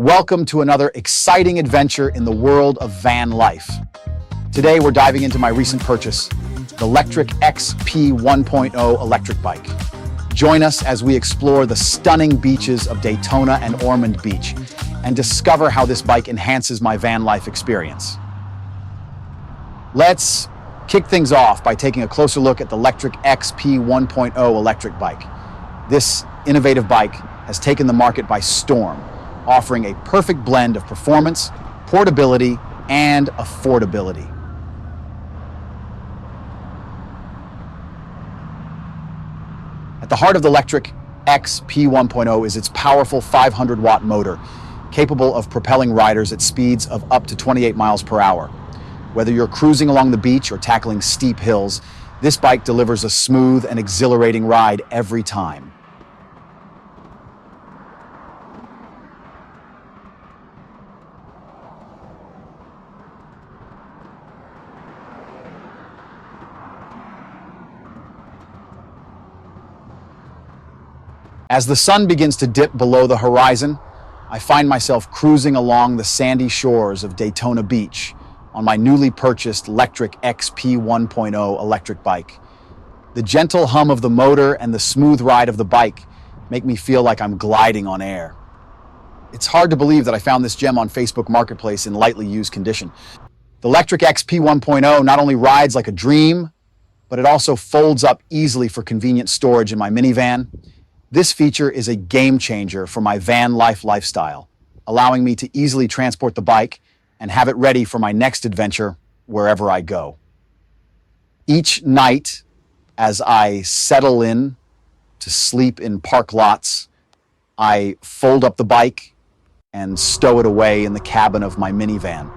Welcome to another exciting adventure in the world of van life. Today we're diving into my recent purchase, the Lectric XP 1.0 electric bike. Join us as we explore the stunning beaches of Daytona and Ormond Beach and discover how this bike enhances my van life experience. Let's kick things off by taking a closer look at the Lectric XP 1.0 electric bike. This innovative bike has taken the market by storm, offering a perfect blend of performance, portability, and affordability. At the heart of the Lectric XP 1.0 is its powerful 500-watt motor, capable of propelling riders at speeds of up to 28 miles per hour. Whether you're cruising along the beach or tackling steep hills, this bike delivers a smooth and exhilarating ride every time. As the sun begins to dip below the horizon, I find myself cruising along the sandy shores of Daytona Beach on my newly purchased Lectric XP 1.0 electric bike. The gentle hum of the motor and the smooth ride of the bike make me feel like I'm gliding on air. It's hard to believe that I found this gem on Facebook Marketplace in lightly used condition. The Lectric XP 1.0 not only rides like a dream, but it also folds up easily for convenient storage in my minivan. This feature is a game changer for my van life lifestyle, allowing me to easily transport the bike and have it ready for my next adventure wherever I go. Each night, as I settle in to sleep in park lots, I fold up the bike and stow it away in the cabin of my minivan,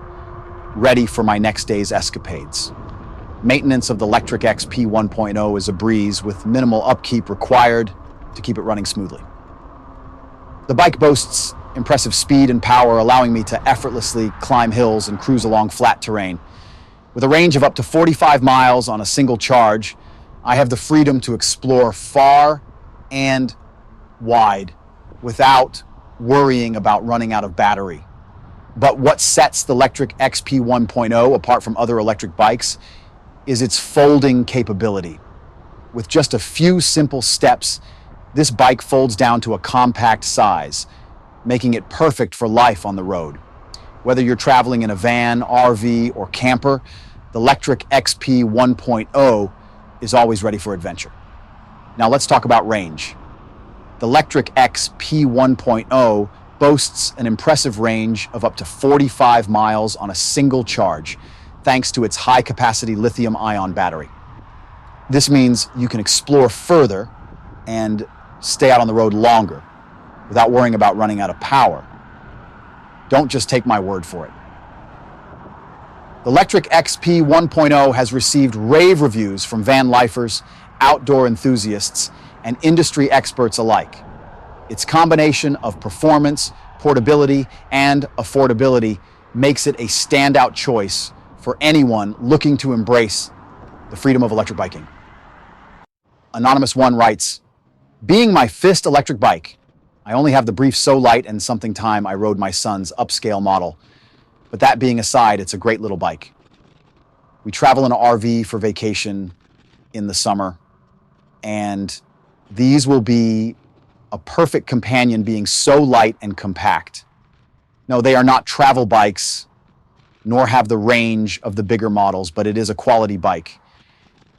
ready for my next day's escapades. Maintenance of the Lectric XP 1.0 is a breeze with minimal upkeep required to keep it running smoothly. The bike boasts impressive speed and power, allowing me to effortlessly climb hills and cruise along flat terrain. With a range of up to 45 miles on a single charge, I have the freedom to explore far and wide without worrying about running out of battery. But what sets the Lectric XP 1.0 apart from other electric bikes is its folding capability. With just a few simple steps, this bike folds down to a compact size, making it perfect for life on the road. Whether you're traveling in a van, RV, or camper, the Lectric XP 1.0 is always ready for adventure. Now let's talk about range. The Lectric XP 1.0 boasts an impressive range of up to 45 miles on a single charge, thanks to its high-capacity lithium-ion battery. This means you can explore further and stay out on the road longer without worrying about running out of power. Don't just take my word for it. The Lectric XP 1.0 has received rave reviews from van lifers, outdoor enthusiasts, and industry experts alike. Its combination of performance, portability, and affordability makes it a standout choice for anyone looking to embrace the freedom of electric biking. Anonymous One writes, "Being my fifth electric bike, I only have the brief So Light and something time I rode my son's upscale model. But that being aside, it's a great little bike. We travel in an RV for vacation in the summer, and these will be a perfect companion, being so light and compact. No, they are not travel bikes, nor have the range of the bigger models, but it is a quality bike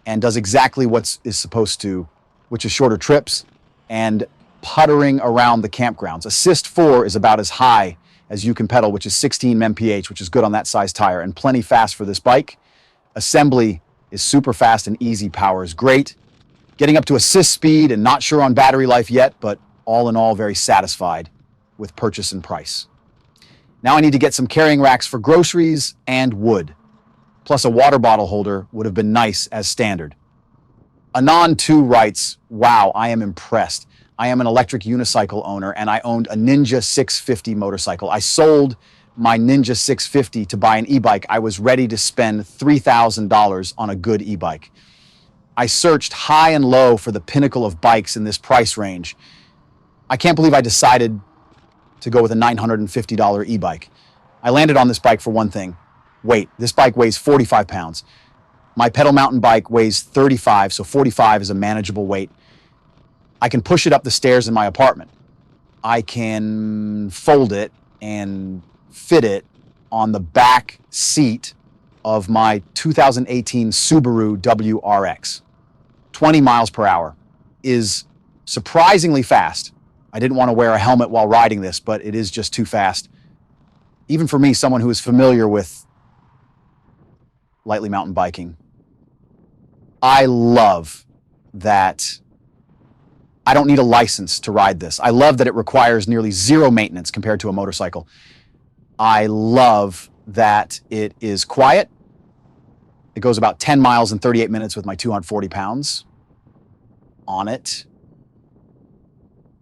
and does exactly what is supposed to, which is shorter trips and puttering around the campgrounds. Assist 4 is about as high as you can pedal, which is 16 mph, which is good on that size tire and plenty fast for this bike. Assembly is super fast and easy. Power is great. Getting up to assist speed and not sure on battery life yet, but all in all, very satisfied with purchase and price. Now I need to get some carrying racks for groceries and wood. Plus a water bottle holder would have been nice as standard." Anon2 writes, "Wow, I am impressed. I am an electric unicycle owner and I owned a Ninja 650 motorcycle. I sold my Ninja 650 to buy an e-bike. I was ready to spend $3,000 on a good e-bike. I searched high and low for the pinnacle of bikes in this price range. I can't believe I decided to go with a $950 e-bike. I landed on this bike for one thing: weight. This bike weighs 45 pounds. My pedal mountain bike weighs 35, so 45 is a manageable weight. I can push it up the stairs in my apartment. I can fold it and fit it on the back seat of my 2018 Subaru WRX. 20 miles per hour is surprisingly fast. I didn't want to wear a helmet while riding this, but it is just too fast. Even for me, someone who is familiar with lightly mountain biking. I love that I don't need a license to ride this. I love that it requires nearly zero maintenance compared to a motorcycle. I love that it is quiet. It goes about 10 miles in 38 minutes with my 240 pounds on it.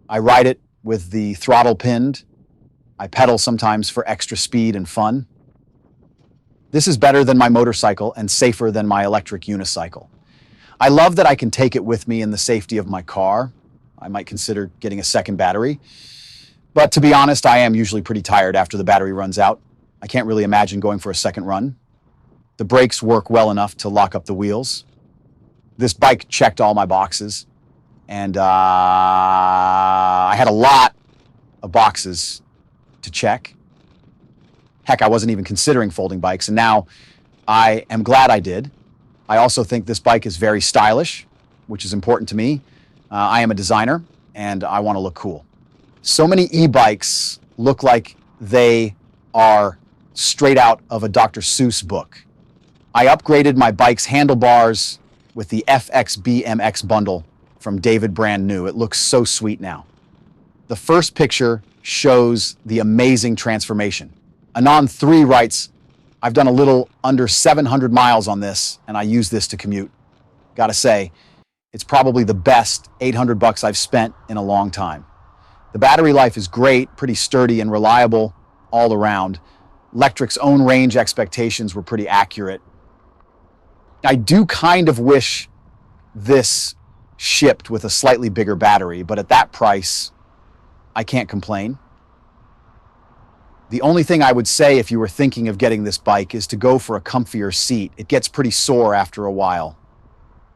I ride it with the throttle pinned. I pedal sometimes for extra speed and fun. This is better than my motorcycle and safer than my electric unicycle. I love that I can take it with me in the safety of my car. I might consider getting a second battery. But to be honest, I am usually pretty tired after the battery runs out. I can't really imagine going for a second run. The brakes work well enough to lock up the wheels. This bike checked all my boxes. And I had a lot of boxes to check. Heck, I wasn't even considering folding bikes, and now I am glad I did. I also think this bike is very stylish, which is important to me. I am a designer, and I want to look cool. So many e-bikes look like they are straight out of a Dr. Seuss book. I upgraded my bike's handlebars with the FXBMX bundle from David Brand New. It looks so sweet now. The first picture shows the amazing transformation. Anon3 writes, I've done a little under 700 miles on this, and I use this to commute. Gotta say, it's probably the best $800 I've spent in a long time. The battery life is great, pretty sturdy and reliable all around. Lectric's own range expectations were pretty accurate. I do kind of wish this shipped with a slightly bigger battery, but at that price, I can't complain. The only thing I would say if you were thinking of getting this bike is to go for a comfier seat. It gets pretty sore after a while.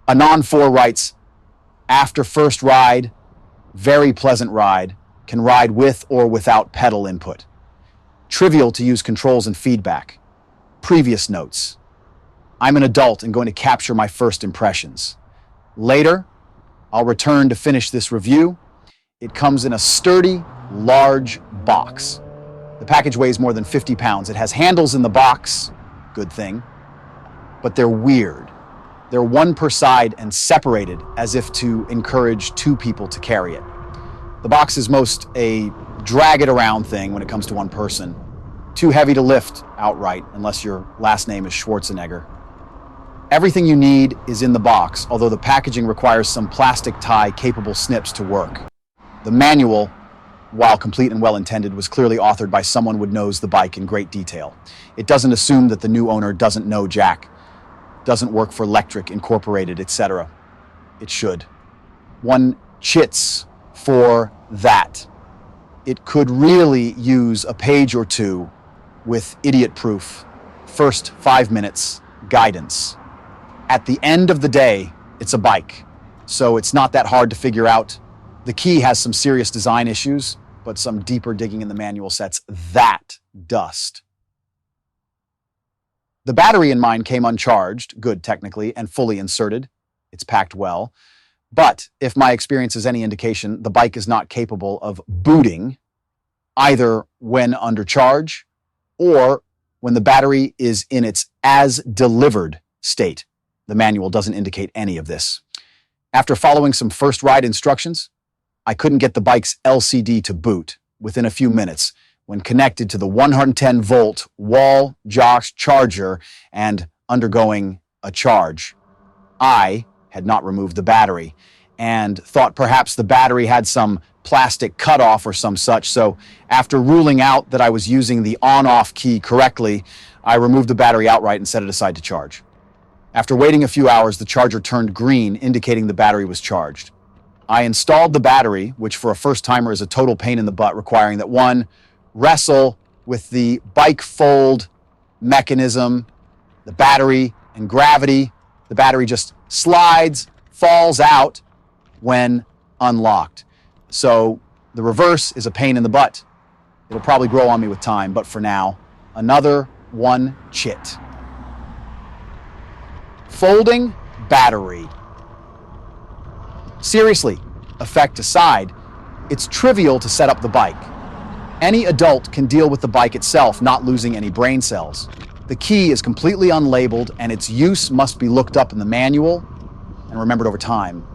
Anon4 writes, after first ride, very pleasant ride, can ride with or without pedal input. Trivial to use controls and feedback. Previous notes. I'm an adult and going to capture my first impressions. Later, I'll return to finish this review. It comes in a sturdy, large box. The package weighs more than 50 pounds. It has handles in the box, good thing, but they're weird. They're one per side and separated as if to encourage two people to carry it. The box is most a drag it around thing when it comes to one person. Too heavy to lift outright, unless your last name is Schwarzenegger. Everything you need is in the box, although the packaging requires some plastic tie capable snips to work. The manual, while complete and well-intended, was clearly authored by someone who knows the bike in great detail. It doesn't assume that the new owner doesn't know Jack, doesn't work for Lectric Incorporated, etc. It should. One chits for that. It could really use a page or two with idiot-proof, first 5 minutes guidance. At the end of the day, it's a bike, so it's not that hard to figure out. The key has some serious design issues, but some deeper digging in the manual sets that dust. The battery in mine came uncharged, good technically, and fully inserted. It's packed well. But if my experience is any indication, the bike is not capable of booting either when under charge or when the battery is in its as-delivered state. The manual doesn't indicate any of this. After following some first ride instructions, I couldn't get the bike's LCD to boot within a few minutes when connected to the 110-volt wall jocks charger and undergoing a charge. I had not removed the battery and thought perhaps the battery had some plastic cutoff or some such, so after ruling out that I was using the on-off key correctly, I removed the battery outright and set it aside to charge. After waiting a few hours, the charger turned green, indicating the battery was charged. I installed the battery, which for a first-timer is a total pain in the butt, requiring that one wrestle with the bike fold mechanism, the battery, and gravity. The battery just slides, falls out when unlocked. So the reverse is a pain in the butt. It'll probably grow on me with time, but for now, another one chit. Folding battery. Seriously, effect aside, it's trivial to set up the bike. Any adult can deal with the bike itself, not losing any brain cells. The key is completely unlabeled, and its use must be looked up in the manual and remembered over time.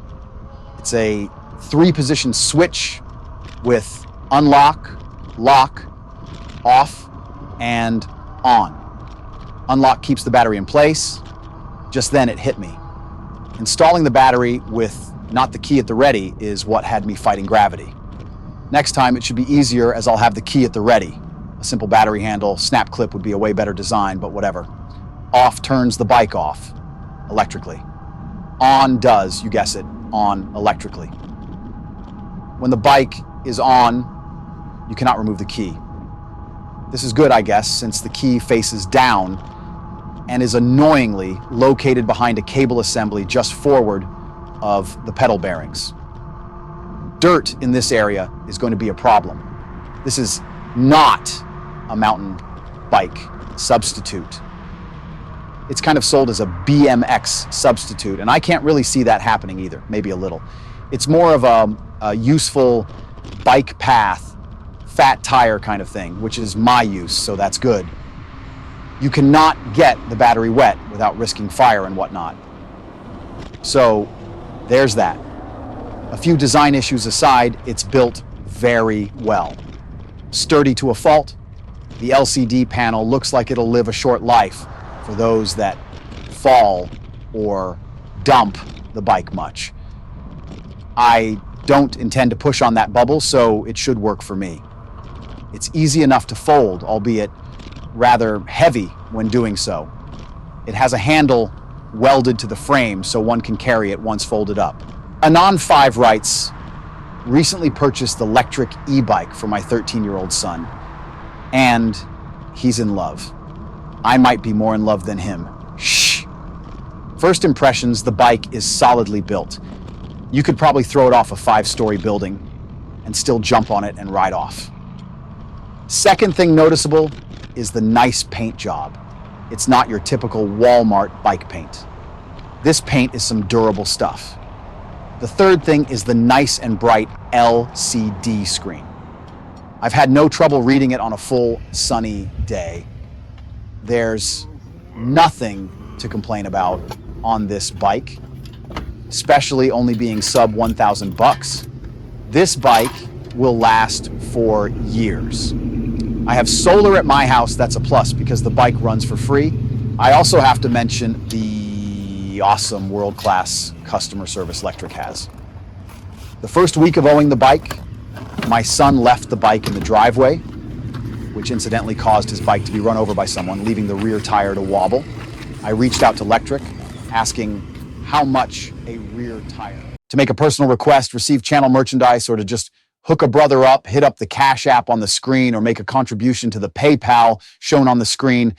It's a 3-position switch with unlock, lock, off, and on. Unlock keeps the battery in place. Just then it hit me. Installing the battery with not the key at the ready is what had me fighting gravity. Next time it should be easier, as I'll have the key at the ready. A simple battery handle, snap clip would be a way better design, but whatever. Off turns the bike off electrically. On does, you guess it, on electrically. When the bike is on, you cannot remove the key. This is good, I guess, since the key faces down and is annoyingly located behind a cable assembly just forward of the pedal bearings. Dirt in this area is going to be a problem. This is not a mountain bike substitute. It's kind of sold as a BMX substitute, and I can't really see that happening either, maybe a little. It's more of a useful bike path, fat tire kind of thing, which is my use, so that's good. You cannot get the battery wet without risking fire and whatnot. So there's that. A few design issues aside, it's built very well. Sturdy to a fault, the LCD panel looks like it'll live a short life for those that fall or dump the bike much. I don't intend to push on that bubble, so it should work for me. It's easy enough to fold, albeit rather heavy when doing so. It has a handle welded to the frame so one can carry it once folded up. Anon5 writes, recently purchased the Lectric E Bike for my 13-year-old son, and he's in love. I might be more in love than him. Shh. First impressions, the bike is solidly built. You could probably throw it off a 5-story building and still jump on it and ride off. Second thing noticeable is the nice paint job. It's not your typical Walmart bike paint. This paint is some durable stuff. The third thing is the nice and bright LCD screen. I've had no trouble reading it on a full sunny day. There's nothing to complain about on this bike, especially only being sub $1,000. This bike will last for years. I have solar at my house, that's a plus because the bike runs for free. I also have to mention the awesome world-class customer service Lectric has. The first week of owning the bike, my son left the bike in the driveway, which incidentally caused his bike to be run over by someone, leaving the rear tire to wobble. I reached out to Lectric, asking how much a rear tire. To make a personal request, receive channel merchandise, or to just hook a brother up, hit up the Cash App on the screen, or make a contribution to the PayPal shown on the screen.